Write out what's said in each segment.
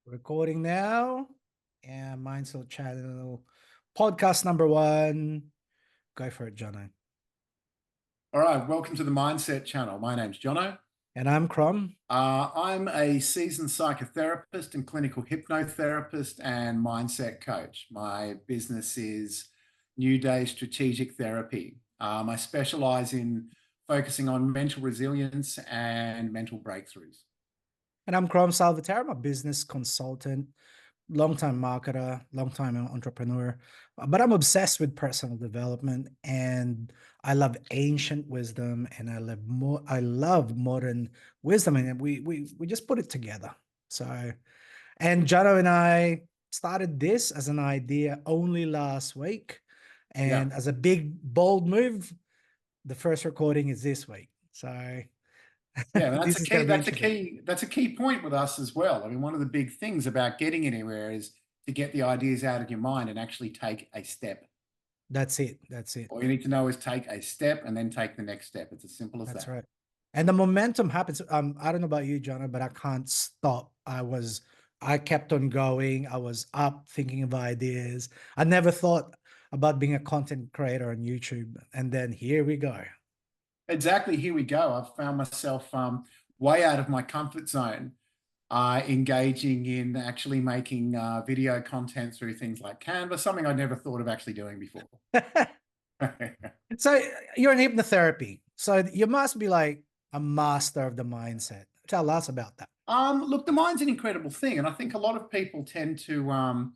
Recording now. And Mindset Channel podcast number 1. Go for it, Jono. All right, welcome to the Mindset Channel. My name's Jono. And I'm Crom. I'm a seasoned psychotherapist and clinical hypnotherapist and mindset coach. My business is New Day Strategic Therapy. I specialize in focusing on mental resilience and mental breakthroughs. And I'm Crom Salvatore. I'm a business consultant, long-time marketer, long-time entrepreneur. But I'm obsessed with personal development, and I love ancient wisdom, and I love modern wisdom, and we just put it together. So, and Jono and I started this as an idea only last week, and as a big bold move, the first recording is this week. So yeah, this is going to be interesting. That's a key point with us as well. I mean, one of the big things about getting anywhere is to get the ideas out of your mind and actually take a step. That's it. That's it. All you need to know is take a step and then take the next step. It's as simple as that. That's right. And the momentum happens. I don't know about you, Jono, but I can't stop. I kept on going. I was up thinking of ideas. I never thought about being a content creator on YouTube. And then here we go. Exactly. Here we go. I've found myself way out of my comfort zone, engaging in actually making video content through things like Canva, something I never thought of actually doing before. So you're in hypnotherapy. So you must be like a master of the mindset. Tell us about that. Look, the mind's an incredible thing. And I think a lot of people tend to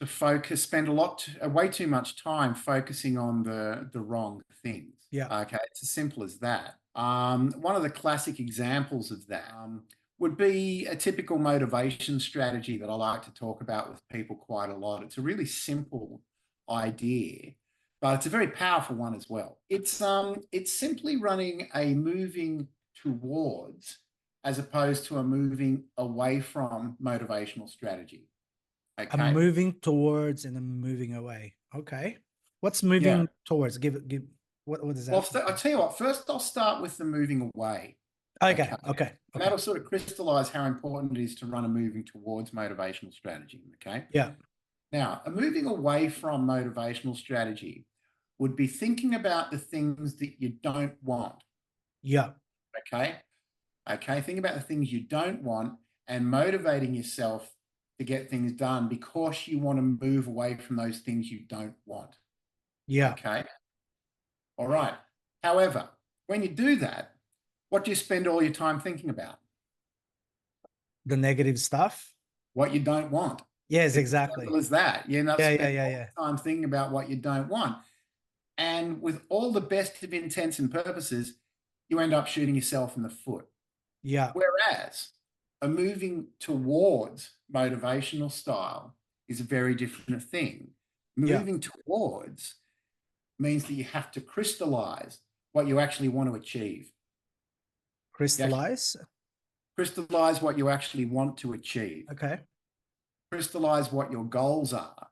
focus, spend way too much time focusing on the wrong things. Yeah. Okay. It's as simple as that. One of the classic examples of that would be a typical motivation strategy that I like to talk about with people quite a lot. It's a really simple idea, but it's a very powerful one as well. It's simply running a moving towards as opposed to a moving away from motivational strategy. Okay. I'm moving towards and I'm moving away. Okay. What's moving towards? What is that? Well, I'll tell you what, first I'll start with the moving away. Okay. And that'll sort of crystallize how important it is to run a moving towards motivational strategy. Okay. Yeah. Now, a moving away from motivational strategy would be thinking about the things that you don't want. Yeah. Okay. Think about the things you don't want and motivating yourself to get things done because you want to move away from those things you don't want. Yeah. Okay. All right. However, when you do that, what do you spend all your time thinking about? The negative stuff. What you don't want. Yes, exactly. As simple as that. You end up spending all the time thinking about what you don't want. And with all the best of intents and purposes, you end up shooting yourself in the foot. Yeah. Whereas a moving towards motivational style is a very different thing. Moving towards means that you have to crystallize what you actually want to achieve. Crystallize what you actually want to achieve. Okay. Crystallize what your goals are.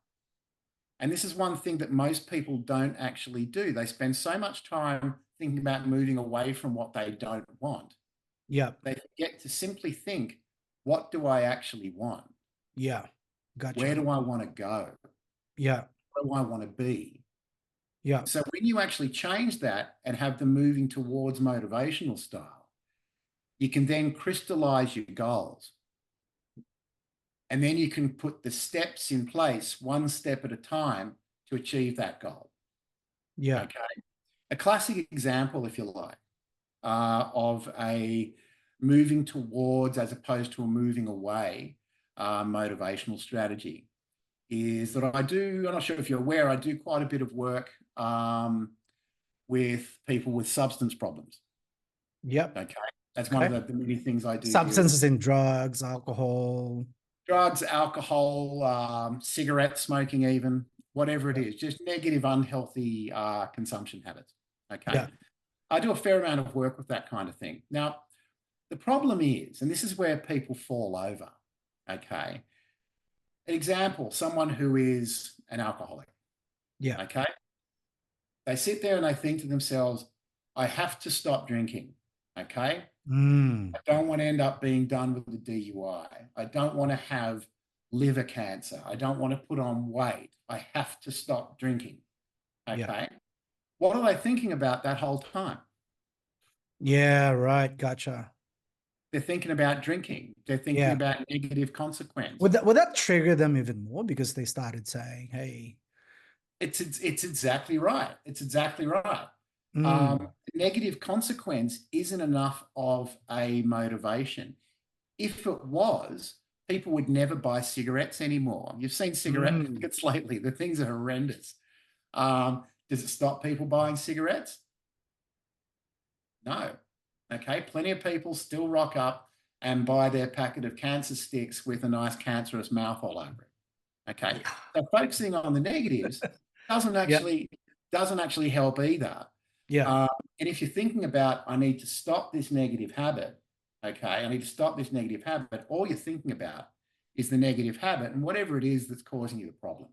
And this is one thing that most people don't actually do. They spend so much time thinking about moving away from what they don't want. Yeah. They forget to simply think, what do I actually want? Yeah. Gotcha. Where do I want to go? Yeah. What do I want to be? Yeah. So when you actually change that and have them moving towards motivational style, you can then crystallize your goals. And then you can put the steps in place, one step at a time, to achieve that goal. Yeah. Okay. A classic example, if you like, of a moving towards as opposed to a moving away motivational strategy is that I'm not sure if you're aware, I do quite a bit of work with people with substance problems. Yep. Okay. That's one of the many things I do. Substances in drugs, alcohol. Drugs, alcohol, cigarette smoking, even, whatever it is, just negative, unhealthy consumption habits. Okay. Yeah. I do a fair amount of work with that kind of thing. Now, the problem is, and this is where people fall over, okay? An example, someone who is an alcoholic. Yeah. Okay. They sit there and they think to themselves, I have to stop drinking. Okay. Mm. I don't want to end up being done with a DUI. I don't want to have liver cancer. I don't want to put on weight. I have to stop drinking. Yeah. Okay. What are they thinking about that whole time? Yeah, right. Gotcha. They're thinking about drinking. They're thinking Yeah. about negative consequence. Would that trigger them even more because they started saying, "Hey, It's exactly right. It's exactly right. mm, Negative consequence isn't enough of a motivation. If it was, people would never buy cigarettes anymore. You've seen cigarette mm, packets lately. The things are horrendous. Does it stop people buying cigarettes? No. Okay. Plenty of people still rock up and buy their packet of cancer sticks with a nice cancerous mouth all over it. Okay. yeah, So focusing on the negatives doesn't yeah, actually doesn't actually help either. yeah, Um, and if you're thinking about, I need to stop this negative habit, okay, I need to stop this negative habit, all you're thinking about is the negative habit and whatever it is that's causing you the problem,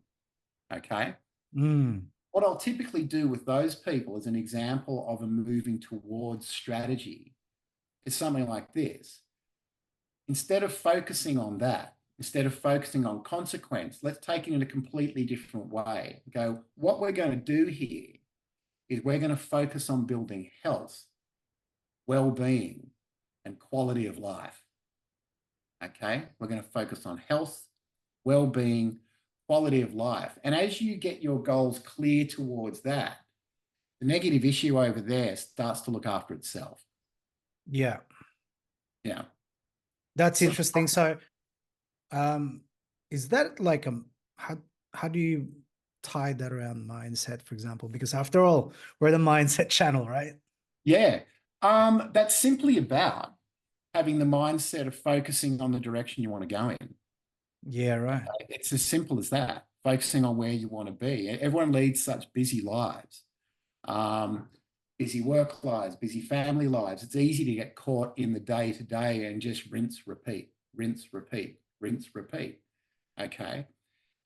okay? mm, What I'll typically do with those people as an example of a moving towards strategy is something like this. Instead of focusing on that, instead of focusing on consequence, let's take it in a completely different way. Go, what we're going to do here is we're going to focus on building health, well-being, and quality of life. Okay, we're going to focus on health, well-being, quality of life. And as you get your goals clear towards that, the negative issue over there starts to look after itself. yeah. Yeah. That's So interesting. So, um, is that like how how do you tie that around mindset, for example? Because after all, we're the mindset channel, right? yeah, that's simply about having the mindset of focusing on the direction you want to go in. Yeah, right. It's as simple as that, focusing on where you want to be. Everyone leads such busy lives, um, busy work lives, busy family lives. It's easy to get caught in the day to day and just rinse, repeat, rinse, repeat, rinse, repeat. Okay.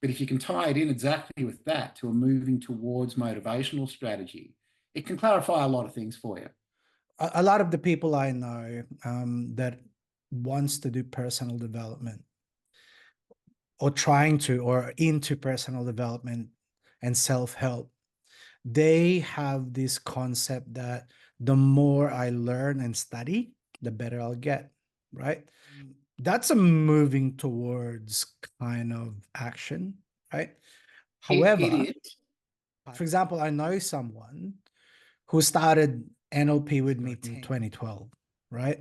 But if you can tie it in exactly with that to a moving towards motivational strategy, it can clarify a lot of things for you. A lot of the people I know that wants to do personal development or trying to or into personal development and self-help, they have this concept that the more I learn and study, the better I'll get, right? That's a moving towards kind of action, right? It However, is. for example, I know someone who started NLP with me in 2012, right?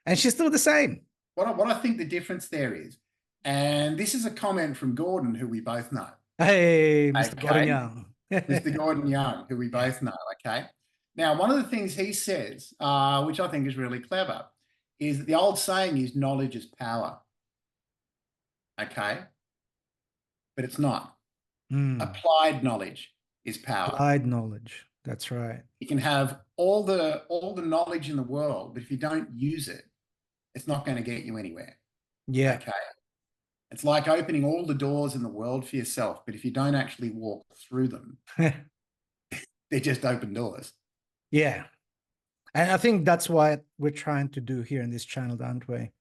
And she's still the same. What I think the difference there is, and this is a comment from Gordon, who we both know. Hey, Mr. Gordon Okay. Young. Mr. Gordon Young, who we Yeah. both know. Okay. Now, one of the things he says, which I think is really clever, is that the old saying is knowledge is power. Okay. But it's not. Mm. Applied knowledge is power. Applied knowledge. That's right. You can have all the knowledge in the world, but if you don't use it, it's not going to get you anywhere. Yeah. Okay. It's like opening all the doors in the world for yourself, but if you don't actually walk through them, they're just open doors. Yeah. And I think that's what we're trying to do here in this channel, aren't we?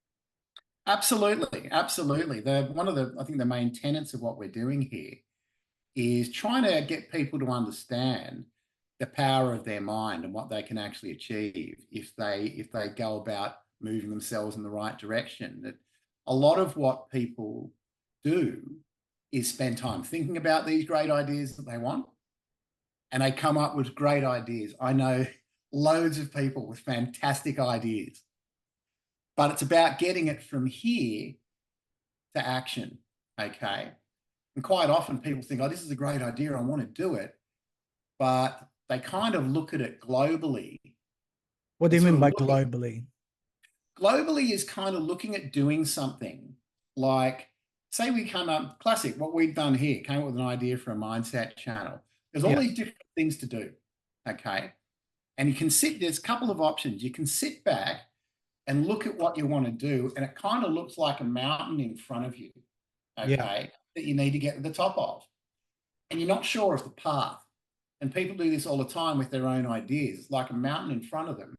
Absolutely, absolutely. One of the I think the main tenets of what we're doing here is trying to get people to understand the power of their mind and what they can actually achieve if they go about moving themselves in the right direction. That a lot of what people do is spend time thinking about these great ideas that they want, and they come up with great ideas. I know loads of people with fantastic ideas, but it's about getting it from here to action. Okay. And quite often people think, oh, this is a great idea. I want to do it. But they kind of look at it globally What do and you sort mean of by look at globally? globally is kind of looking at doing something like, say, we come up, classic, what we've done here, came up with an idea for a mindset channel. There's all Yeah. these different things to do. Okay. And you can there's a couple of options. You can sit back and look at what you want to do, and it kind of looks like a mountain in front of you, Yeah. okay, that you need to get to the top of. And you're not sure of the path. And people do this all the time with their own ideas. It's like a mountain in front of them,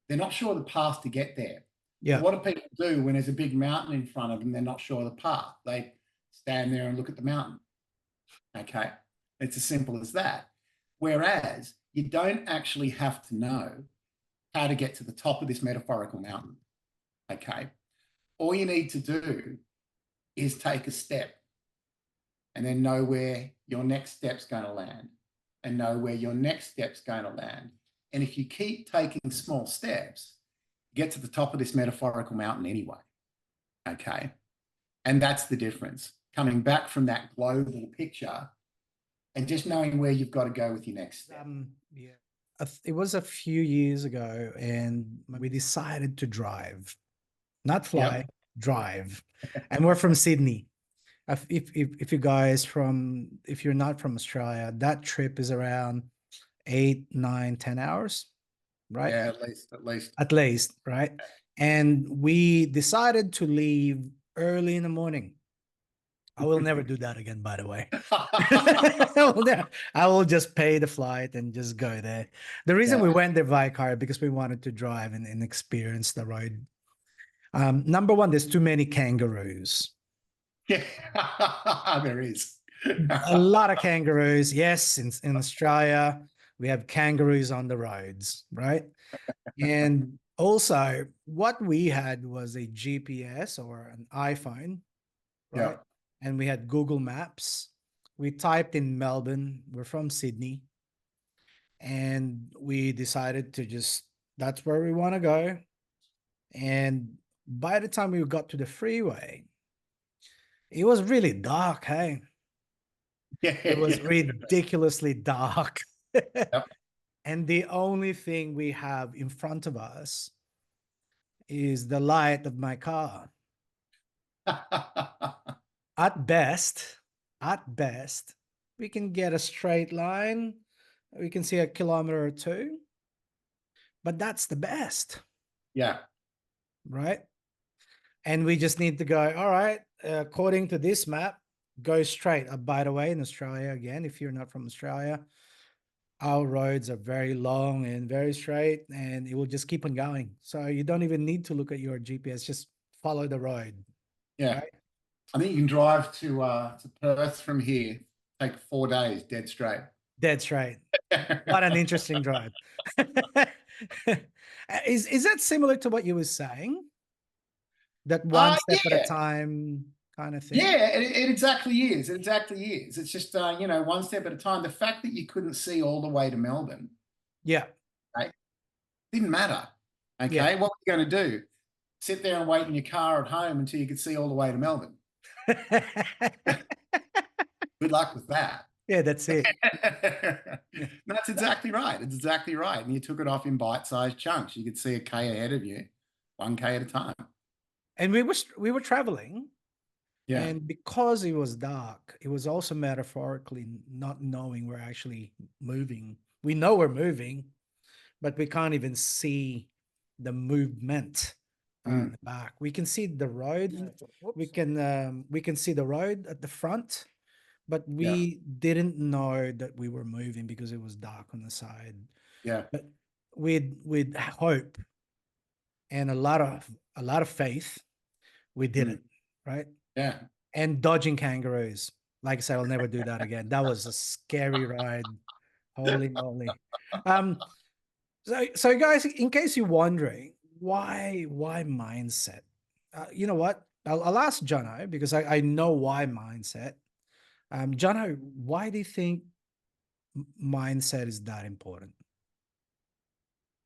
They're not sure of the path to get there. Yeah. But what do people do when there's a big mountain in front of them? They're not sure of the path. They stand there and look at the mountain. Okay. It's as simple as that. Whereas you don't actually have to know how to get to the top of this metaphorical mountain. Okay. All you need to do is take a step and then know where your next step's going to land and know where your next step's going to land. And if you keep taking small steps, you get to the top of this metaphorical mountain anyway. Okay. And that's the difference. Coming back from that global picture and just knowing where you've got to go with your next step. Yeah. It was a few years ago, and we decided to drive, not fly, drive. And we're from Sydney. If you guys if you're not from Australia, that trip is around 8, 9, 10 hours, right? Yeah, at least, right? And we decided to leave early in the morning. I will never do that again, by the way. I will just pay the flight and just go there. The reason we went there by car because we wanted to drive and experience the road. Number one, there's too many kangaroos. Yeah, there is. A lot of kangaroos. Yes, in Australia, we have kangaroos on the roads, right? And also, what we had was a GPS or an iPhone, right? Yeah. And we had Google Maps. We typed in Melbourne. We're from Sydney. And we decided to that's where we want to go. And by the time we got to the freeway, it was really dark, hey? It was ridiculously dark. Yep. And the only thing we have in front of us is the light of my car. At best, we can get a straight line. We can see a kilometer or two, but that's the best. Yeah. Right. And we just need to go, all right, according to this map, go straight. By the way, in Australia, again, if you're not from Australia, our roads are very long and very straight, and it will just keep on going. So you don't even need to look at your GPS, just follow the road. Yeah. Right? I think you can drive to Perth from here, take 4 days dead straight. Dead straight. What an interesting drive. Is that similar to what you were saying? That one step at a time kind of thing? Yeah, it exactly is. It exactly is. It's just, one step at a time. The fact that you couldn't see all the way to Melbourne. Yeah. Right, didn't matter. Okay. Yeah. What were you going to do? Sit there and wait in your car at home until you could see all the way to Melbourne. Good luck with that. Yeah, that's it. That's exactly right. It's exactly right. And you took it off in bite-sized chunks. You could see a K ahead of you, 1K at a time. And we were traveling. Yeah. And because it was dark, it was also metaphorically not knowing we're actually moving. We know we're moving, but we can't even see the movement in the back. We can see the road. We can see the road at the front, but we didn't know that we were moving because it was dark on the side. Yeah. But with hope and a lot of faith, we did it, right? Yeah. And dodging kangaroos. Like I said, I'll never do that again. That was a scary ride. Holy moly. So guys, in case you're wondering, why mindset? You know what? I'll ask Jono because I know why mindset. Jono, why do you think mindset is that important?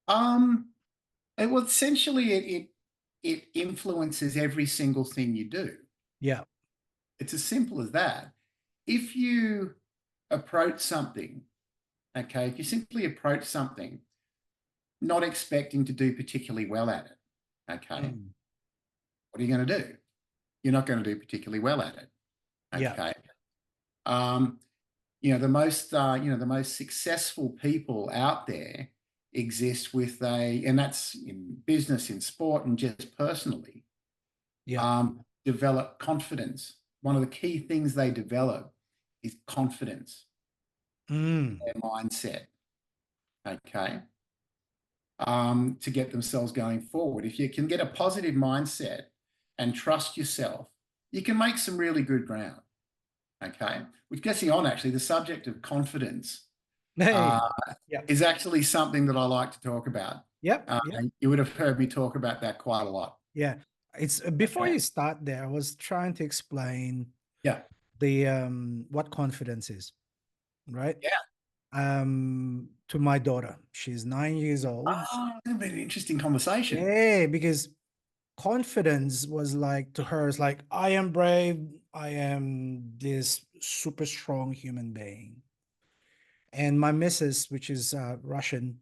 Well, essentially it influences every single thing you do. Yeah. It's as simple as that. If you approach something, okay, if you simply approach something not expecting to do particularly well at it, okay, what are you going to do? You're not going to do particularly well at it. Okay. Yeah. The most successful people out there exist with and that's in business, in sport, and just personally, develop confidence. One of the key things they develop is confidence, their mindset. Okay. to get themselves going forward. If you can get a positive mindset and trust yourself, you can make some really good ground. Okay. Which gets me on actually, the subject of confidence Hey. uh, Yep. is actually something that I like to talk about. Yep. Yep. You would have heard me talk about that quite a lot. Yeah. It's before Okay. you start there, I was trying to explain Yeah. the what confidence is, right? Yeah. To my daughter. She's 9 years old. Oh, it's been an interesting conversation. Yeah, because confidence was like to her, it's like, I am brave, I am this super strong human being. And my missus, which is Russian,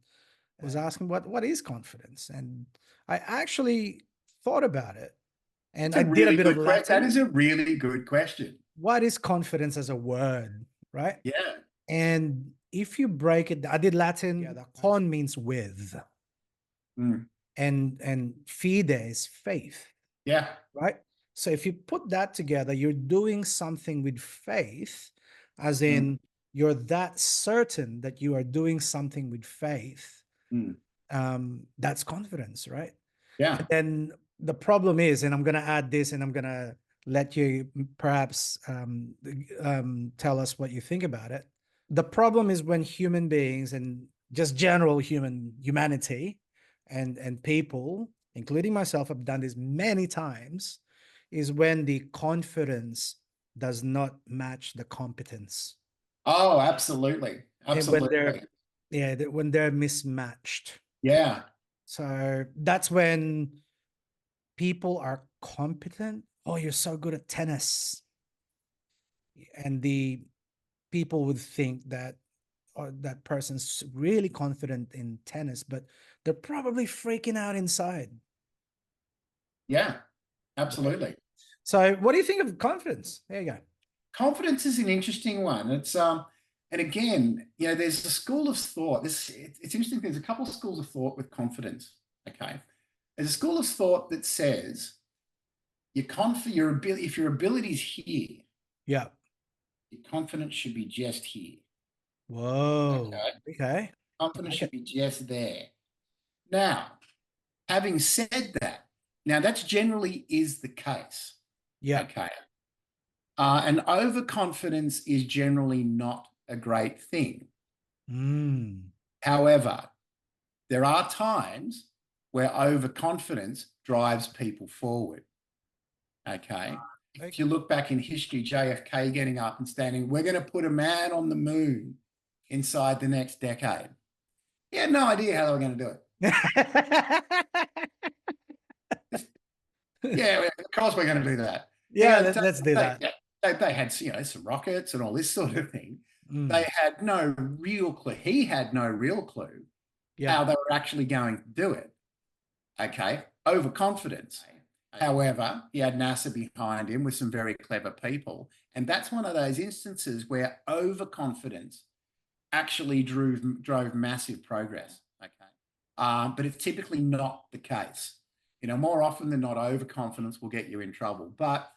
was asking what is confidence, and I actually thought about it, and It's I a did a really bit of good question. That Latin. is a really good question. What is confidence as a word, right? Yeah. And if you break it, I did Latin. Yeah, the con means with, Mm. and fide is faith, Yeah. right? So if you put that together, you're doing something with faith, as Mm. in you're that certain that you are doing something with faith. Mm. That's confidence, right? And Yeah. then the problem is, and I'm going to add this, and I'm going to let you perhaps tell us what you think about it. The problem is when human beings and just general humanity and people, including myself, have done this many times, is when the confidence does not match the competence, Oh, absolutely. and when they're Absolutely. when they're mismatched. Yeah. So that's when people are competent. Oh, you're so good at tennis. And the people would think that, or that person's really confident in tennis, but they're probably freaking out inside. Yeah. Right. Absolutely. So what do you think of confidence? There you go. Confidence is an interesting one. And again, there's a school of thought. It's interesting. There's a couple of schools of thought with confidence. Okay. There's a school of thought that says your ability, if your ability's here, Yeah. your confidence should be just here. Whoa. Okay. Okay. I Confidence like should it. be just there. Now, having said that, now that's generally is the case. Yeah. Okay. And overconfidence is generally not a great thing. Mm. However, there are times where overconfidence drives people forward. Okay. If you look back in history, JFK getting up and standing, we're going to put a man on the moon inside the next decade. He had no idea how they were going to do it. Yeah, of course we're going to do that. Yeah, let's do that. They had, some rockets and all this sort of thing. Mm. They had no real clue. He had no real clue Yeah. how they were actually going to do it. Okay, overconfidence. However, he had NASA behind him with some very clever people. And that's one of those instances where overconfidence actually drove massive progress. Okay. But it's typically not the case. More often than not, overconfidence will get you in trouble. But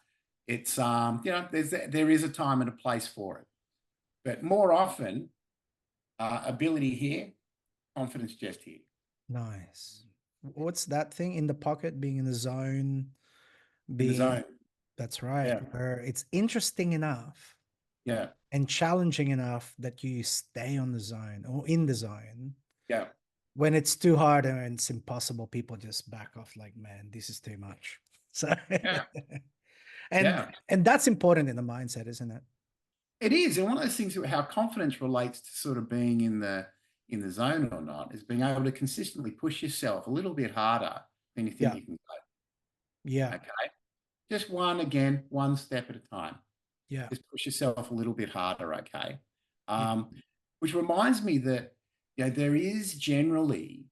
it's there is a time and a place for it. But more often, ability here, confidence just here. Nice. What's that thing in the pocket, being in the zone, In the being, zone. that's right, Yeah. where it's interesting enough Yeah. and challenging enough that you stay on the zone or in the zone. Yeah. When it's too hard and it's impossible, people just back off like, man, this is too much. So Yeah. and Yeah. and that's important in the mindset, isn't it? It is. And one of those things, how confidence relates to sort of being in the zone or not, is being able to consistently push yourself a little bit harder than you think Yeah. you can Yeah. go. Okay. Just one step at a time. Yeah. Just push yourself a little bit harder. Okay. Yeah. Which reminds me that there is generally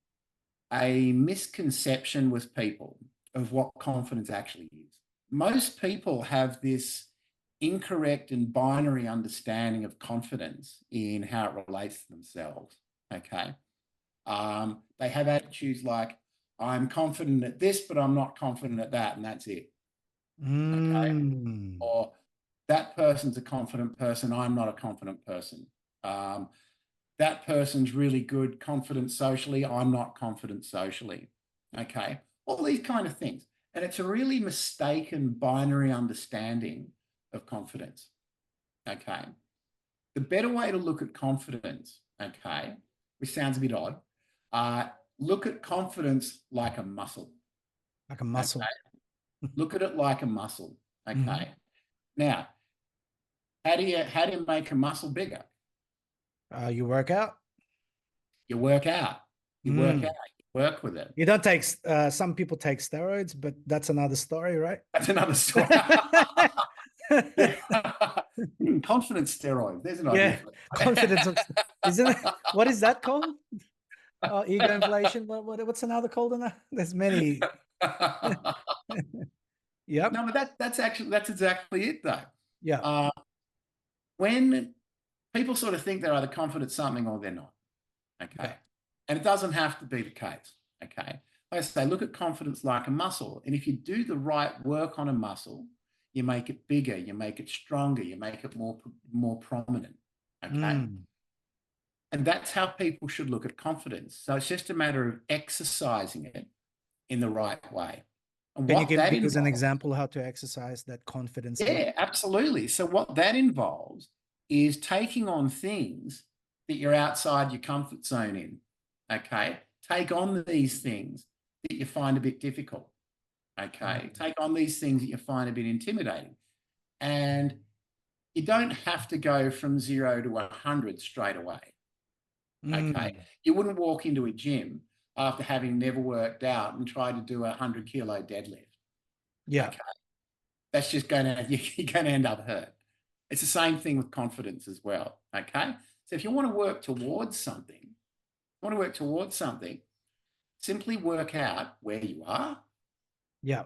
a misconception with people of what confidence actually is. Most people have this incorrect and binary understanding of confidence in how it relates to themselves. Okay. They have attitudes like, I'm confident at this, but I'm not confident at that, and that's it. Okay. Mm. Or that person's a confident person, I'm not a confident person. that person's really good, confident socially. I'm not confident socially. Okay. All these kind of things. And it's a really mistaken binary understanding of confidence. Okay. The better way to look at confidence, okay, which sounds a bit odd, look at confidence like a muscle. Like a muscle. Okay. Look at it like a muscle. Okay. Mhm. Now, how do you make a muscle bigger? You work out. You work out. You work out. Mm. You work with it. You don't take, some people take steroids, but that's another story, right? That's another story. Yeah. Confidence steroids. There's an idea Yeah, for confidence. Isn't it? it. What is that called? Oh, ego inflation. What's another called? There's many. Yep. No, but that's exactly it though. Yeah. When people sort of think they're either confident at something or they're not. Okay. Yeah. And it doesn't have to be the case. Okay. Like I say, look at confidence like a muscle. And if you do the right work on a muscle, you make it bigger, you make it stronger, you make it more prominent. Okay. Mm. And that's how people should look at confidence. So it's just a matter of exercising it in the right way. And Can you what that give us an involves, example how to exercise that confidence? yeah, absolutely. So what that involves is taking on things that you're outside your comfort zone in. Okay. Take on these things that you find a bit difficult. Okay. Take on these things that you find a bit intimidating. And you don't have to go from 0 to 100 straight away. Okay. You wouldn't walk into a gym after having never worked out and try to do a 100-kilo deadlift. Yeah. Okay. That's just you're going to end up hurt. It's the same thing with confidence as well. Okay. So if you want to work towards something, simply work out where you are, Yeah.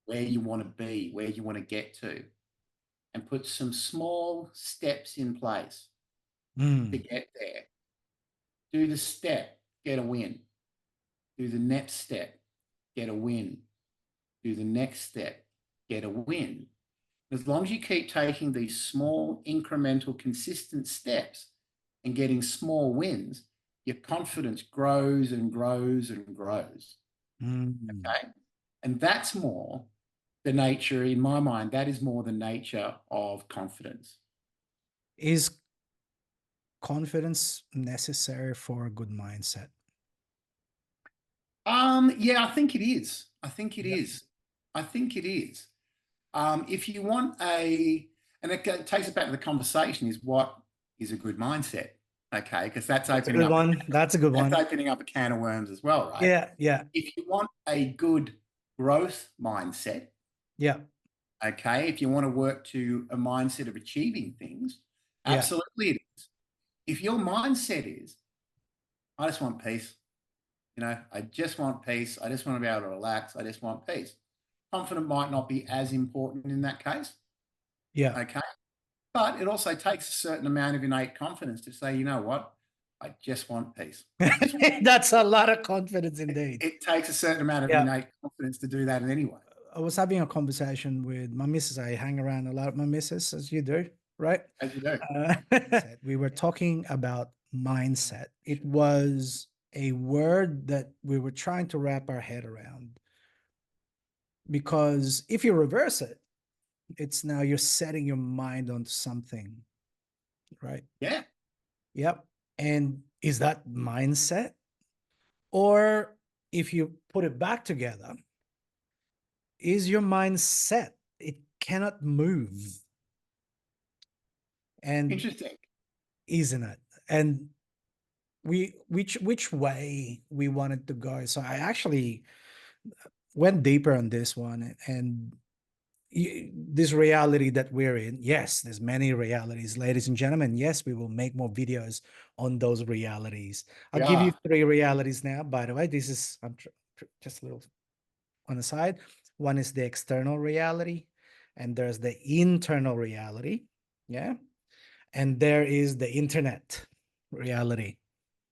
where you want to be, where you want to get to, and put some small steps in place to get there. Do the step, get a win. Do the next step, get a win. Do the next step, get a win. As long as you keep taking these small, incremental, consistent steps and getting small wins, your confidence grows and grows and grows. Okay. And that's more the nature, in my mind, that is more the nature of confidence. Is confidence necessary for a good mindset? Yeah, I think it is. I think it Yep. is. I think it is. If you want and it takes us back to the conversation, is what is a good mindset? Okay, because that's That's a opening good up. one. That's a good one. That's opening up a can of worms as well, right? Yeah. Yeah. If you want a good growth mindset, Yeah. okay, if you want to work to a mindset of achieving things, Yeah. absolutely it is. If your mindset is, I just want peace, I just want peace. I just want to be able to relax. I just want peace. Confident might not be as important in that case. Yeah. Okay. But it also takes a certain amount of innate confidence to say, you know what? I just want peace. That's a lot of confidence indeed. It takes a certain amount of Yeah. innate confidence to do that in any way. I was having a conversation with my missus. I hang around a lot with my missus, as you do, right? As you do. We were talking about mindset. It was a word that we were trying to wrap our head around. Because if you reverse it, it's now you're setting your mind onto something, right? Yeah. Yep. And is that mindset? Or if you put it back together, is your mind set? It cannot move. And Interesting. isn't it? And which way we wanted to go. So I actually went deeper on this one, and this reality that we're in. Yes, there's many realities, ladies and gentlemen. Yes, we will make more videos on those realities. I'll give you 3 realities now. By the way, this is just a little on the side. One is the external reality, and there's the internal reality. Yeah. And there is the internet reality.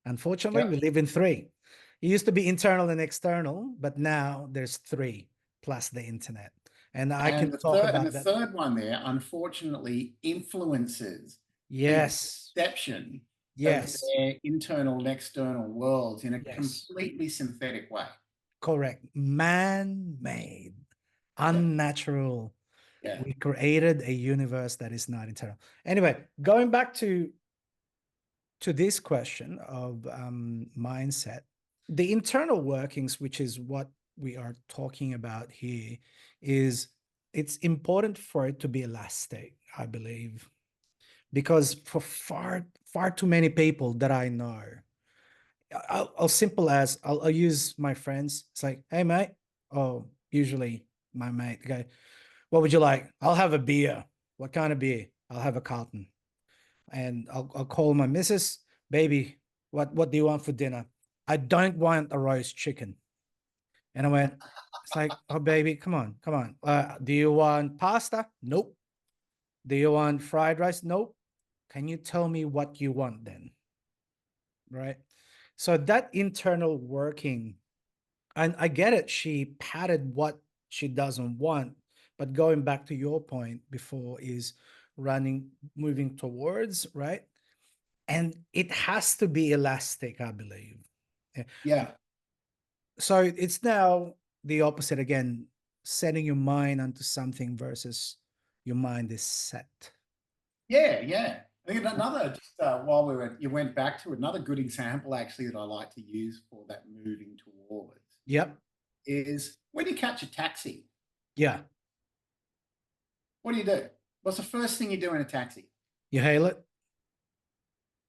Unfortunately, we live in 3. It used to be internal and external, but now there's 3 plus the internet. And I can talk about the third one there, unfortunately, influences Yes. perception of Yes. their internal and external worlds in a Yes. completely synthetic way. Correct. Man-made, Yeah. unnatural. Yeah. We created a universe that is not eternal. Anyway, going back to this question of mindset, the internal workings, which is what we are talking about here, is it's important for it to be elastic, I believe, because for far too many people that I know, I'll simple as I'll use my friends. It's like, hey mate, oh, usually my mate go, what would you like? I'll have a beer. What kind of beer? I'll have a carton. And I'll call my missus, baby, what do you want for dinner? I don't want a roast chicken. And I went, it's like, oh baby, come on, come on. Do you want pasta? Nope. Do you want fried rice? Nope. Can you tell me what you want then? Right. So that internal working, and I get it, she padded what she doesn't want. But going back to your point before is moving towards, right? And it has to be elastic, I believe. Yeah. So it's now the opposite again, setting your mind onto something versus your mind is set. Yeah. Yeah. I think another, just while you went back to it, another good example actually that I like to use for that moving towards Yep. is when you catch a taxi, Yeah. what do? What's the first thing you do in a taxi? You hail it.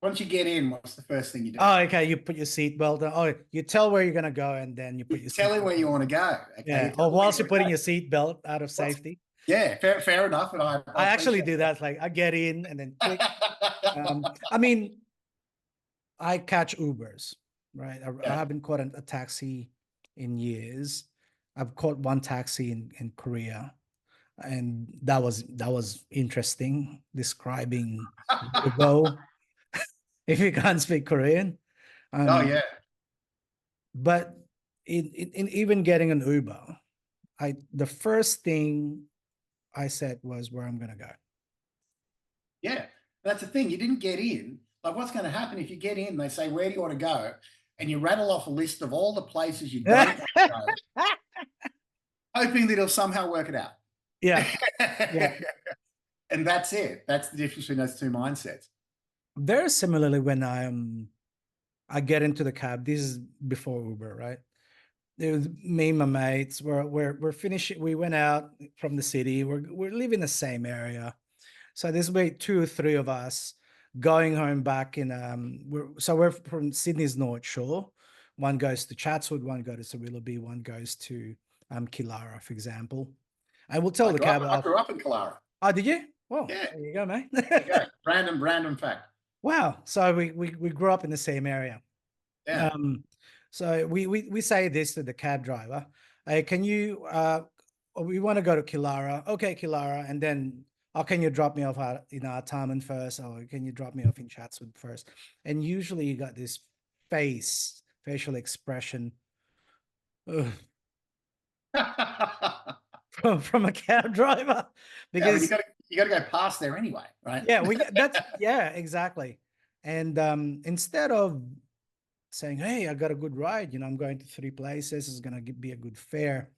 Once you get in, what's the first thing you do? Oh, okay. You put your seatbelt on. Oh, you tell where you're gonna go, and then you put You your tell him seatbelt where you on. want to go. Okay. You Yeah. tell Or him where you whilst you're want to putting go. your seatbelt out of safety. Yeah, fair enough. And I I actually appreciate do that. Like I get in and then click. I mean, I catch Ubers, right? I yeah. haven't caught a taxi in years. I've caught one taxi in Korea, and that was interesting. Describing where to go if you can't speak Korean. Oh Um, yeah. but in even getting an Uber, the first thing I said was where I'm gonna go. Yeah. That's the thing. You didn't get in. Like, what's going to happen if you get in? They say, where do you want to go? And you rattle off a list of all the places you don't want to go, hoping that he'll somehow work it out. Yeah, yeah. And that's it. That's the difference between those two mindsets. Very similarly, when I get into the cab. This is before Uber, right? It was me and my mates. We're finishing. We went out from the city. We're living in the same area. So there's about two or three of us going home back in we're from Sydney's North Shore. One goes to Chatswood, one goes to Willoughby, one goes to Killara, for example. I will tell I the grew up, cab I off. grew up in Killara. Oh, did you? Well, Yeah. there you go, mate. There you go. Random fact. Wow. So we grew up in the same area. Yeah. Um, so we say this to the cab driver. Hey, can you we want to go to Killara. Okay, Killara. And then can you drop me off in Artarmon first? Or can you drop me off in Chatswood first? And usually you got this facial expression ugh, from a cab driver. Yeah, but Because you got to go past there anyway, right? yeah, exactly. And instead of saying, hey, I got a good ride, I'm going to three places, it's going to be a good fare.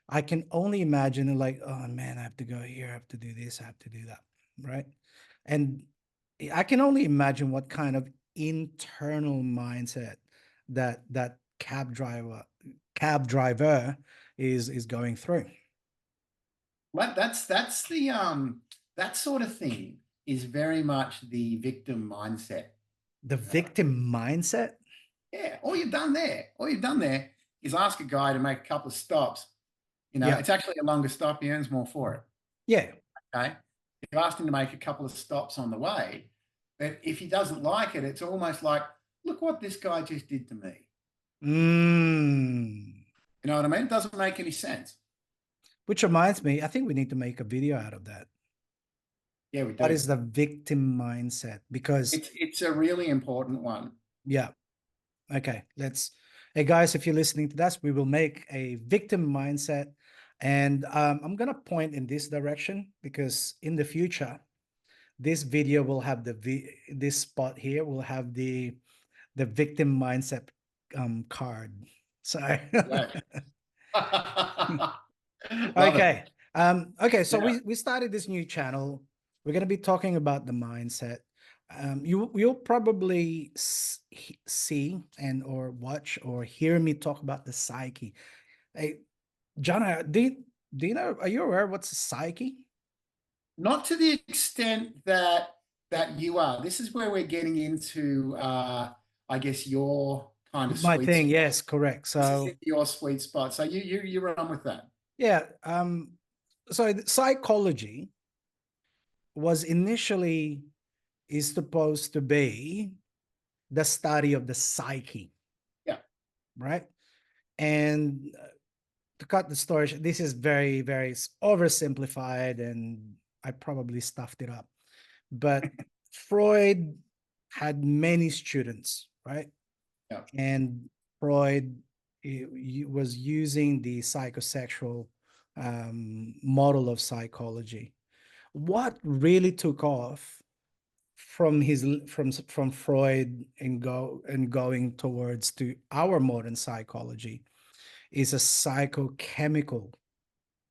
I can only imagine like, oh man, I have to go here, I have to do this, I have to do that, right? And I can only imagine what kind of internal mindset that cab driver is going through. Well, that's the that sort of thing is very much the victim mindset. The victim mindset. Yeah, all you've done there is ask a guy to make a couple of stops. Yeah, It's actually a longer stop. He earns more for it. yeah. Okay. You've asked him to make a couple of stops on the way, but if he doesn't like it, it's almost like, look what this guy just did to me. Mm. You know what I mean? It doesn't make any sense. Which reminds me, I think we need to make a video out of that. Yeah, we What do. is the victim mindset? Because It's a really important one. yeah. Okay, hey guys, if you're listening to this, we will make a victim mindset. And I'm going to point in this direction because in the future, this video will have this spot here will have the victim mindset card. So Right. Love it. okay. Okay, so Yeah. we started this new channel. We're going to be talking about the mindset. You'll probably see and or watch or hear me talk about the psyche. Hey, John, do you know, are you aware of what's a psyche? Not to the extent that you are. This is where we're getting into, I guess, your kind of My sweet thing, spot. yes, correct. This is So your sweet spot. So you run with that. yeah, so psychology was initially is supposed to be the study of the psyche, Yeah. right? And to cut the story, this is very, very oversimplified, and I probably stuffed it up. But Freud had many students, right? Yeah. And Freud was using the psychosexual model of psychology. What really took off from from Freud and going towards to our modern psychology is a psychochemical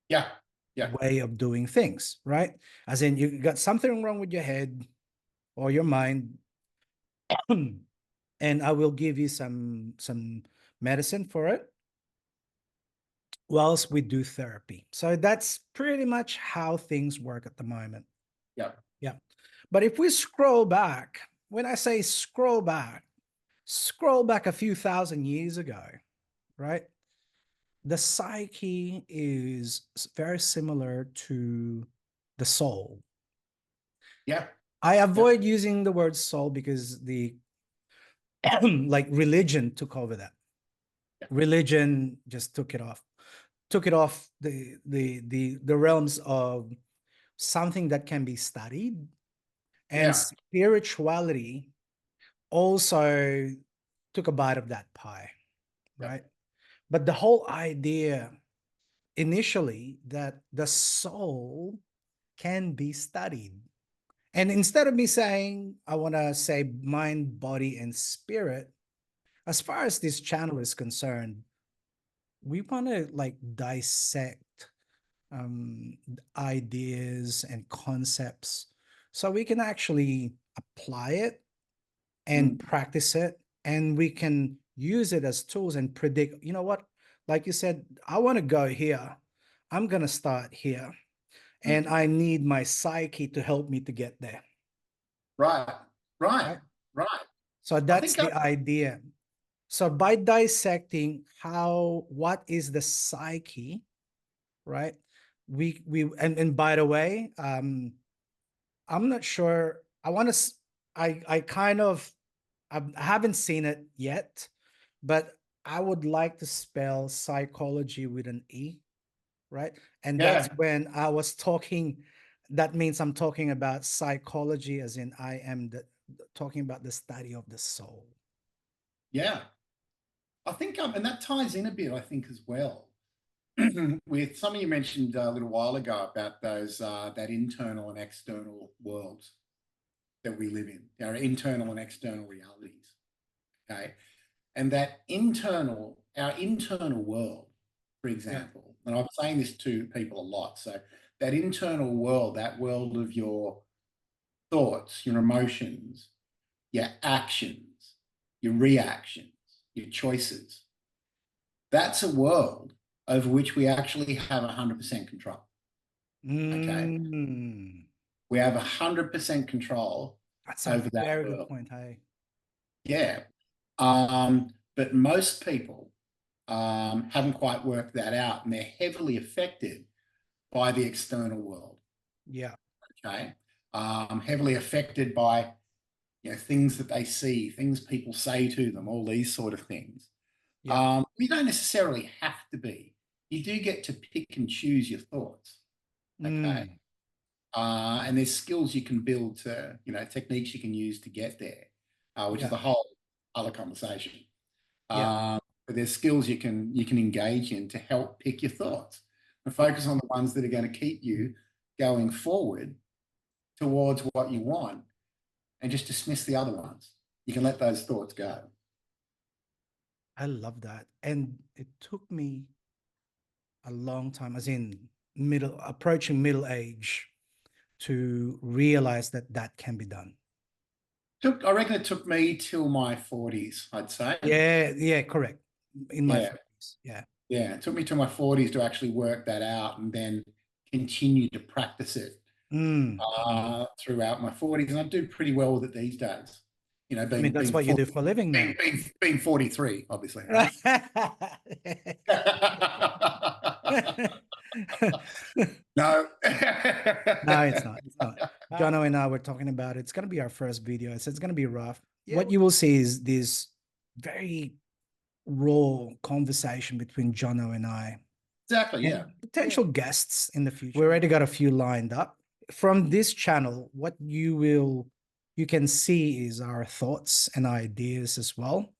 Yeah. Yeah. way of doing things, right? As in, you got something wrong with your head or your mind, and I will give you some medicine for it whilst we do therapy. So that's pretty much how things work at the moment. Yeah. Yeah. But if we scroll back, when I say scroll back a few thousand years ago, right? The psyche is very similar to the soul. Yeah. I Yeah. avoid using the word soul because the like religion took over that. Yeah. Religion just took it off the realms of something that can be studied, and Yeah. spirituality also took a bite of that pie, Yeah. right? But the whole idea initially that the soul can be studied. And instead of me saying, I want to say mind, body, and spirit, as far as this channel is concerned, we want to like dissect ideas and concepts so we can actually apply it and Mm. practice it, and we can use it as tools and predict, you know what, like you said, I want to go here, I'm going to start here, Mm. and I need my psyche to help me to get there, Right. Right. right? Right. So I that's think the idea. So by dissecting what is the psyche, right? And by the way, I'm not sure. I want to. I kind of. I haven't seen it yet, but I would like to spell psychology with an E, right? And that's yeah. when I was talking. That means I'm talking about psychology, as in talking about the study of the soul. Yeah. I think and that ties in a bit, I think, as well, with something you mentioned a little while ago about those that internal and external worlds that we live in, our internal and external realities. Okay. And that our internal world, for Yeah, example, and I'm saying this to people a lot. So that internal world, that world of your thoughts, your emotions, your actions, your reactions, your choices, that's a world over which we actually have 100% control. Okay. mm, We have 100% control that's a over that very good world. point. Hey, Yeah. But most people haven't quite worked that out, and they're heavily affected by the external world. yeah, Okay. Heavily affected by things that they see, things people say to them, all these sort of things. yeah, You don't necessarily have to be. You do get to pick and choose your thoughts. Okay. mm, And there's skills you can build to, techniques you can use to get there, which is yeah, a whole other conversation. yeah, But there's skills you can engage in to help pick your thoughts and yeah, focus on the ones that are going to keep you going forward towards what you want and just dismiss the other ones. You can let those thoughts go. I love that. And it took me a long time, as in approaching middle age, to realize that that can be done. I reckon it took me till my 40s, I'd say. Yeah, correct. In my 40s, yeah. Yeah, it took me to my 40s to actually work that out and then continue to practice it throughout my 40s. And I do pretty well with it these days. You know, I mean, that's what you do for a living now. Being 43, obviously. Right? No. No, it's not. It's not. Jono and I were talking about it. It's going to be our first video. It's going to be rough. Yeah. What you will see is this very raw conversation between Jono and I. Exactly, yeah. Potential guests in the future. We already got a few lined up. From this channel, what you can see is our thoughts and ideas as well.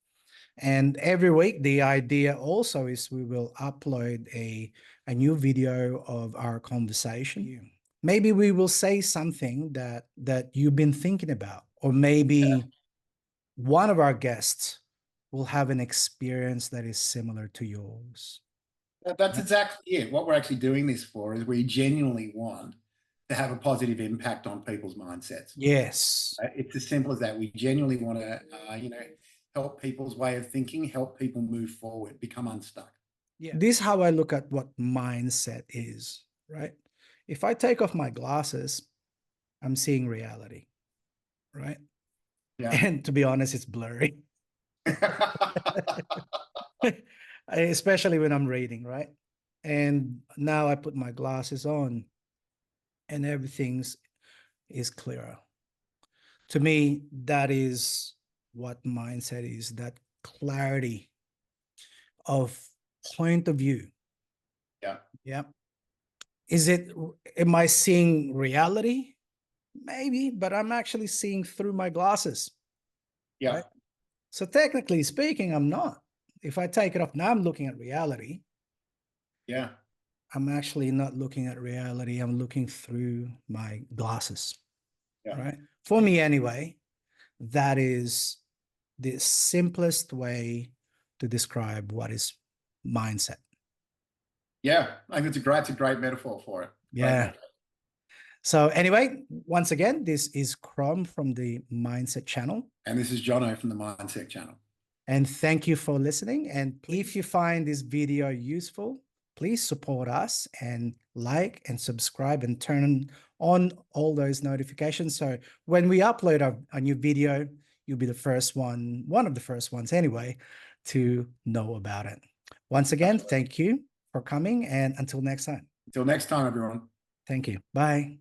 And every week, the idea also is we will upload a new video of our conversation. Maybe we will say something that you've been thinking about, or maybe one of our guests will have an experience that is similar to yours. That's exactly it. What we're actually doing this for is we genuinely want to have a positive impact on people's mindsets. Yes. It's as simple as that. We genuinely want to, help people's way of thinking, help people move forward, become unstuck. Yeah. This is how I look at what mindset is, right? If I take off my glasses, I'm seeing reality, right? Yeah. And to be honest, it's blurry. Especially when I'm reading, right? And now I put my glasses on and everything is clearer. To me, that is what mindset is, that clarity of point of view. Yeah. Yeah. Am I seeing reality? Maybe, but I'm actually seeing through my glasses. Yeah. Right? So technically speaking, I'm not. If I take it off, now I'm looking at reality. Yeah. I'm actually not looking at reality. I'm looking through my glasses. Yeah. Right? For me anyway, that is the simplest way to describe what is mindset. Yeah, I think it's a great metaphor for it. Yeah. So anyway, once again, this is Crom from the Mindset channel. And this is Jono from the Mindset channel. And thank you for listening. And if you find this video useful, please support us and like and subscribe and turn on all those notifications. So when we upload a new video, you'll be the first one of the first ones anyway, to know about it. Once again, thank you for coming, and until next time. Until next time, everyone. Thank you. Bye.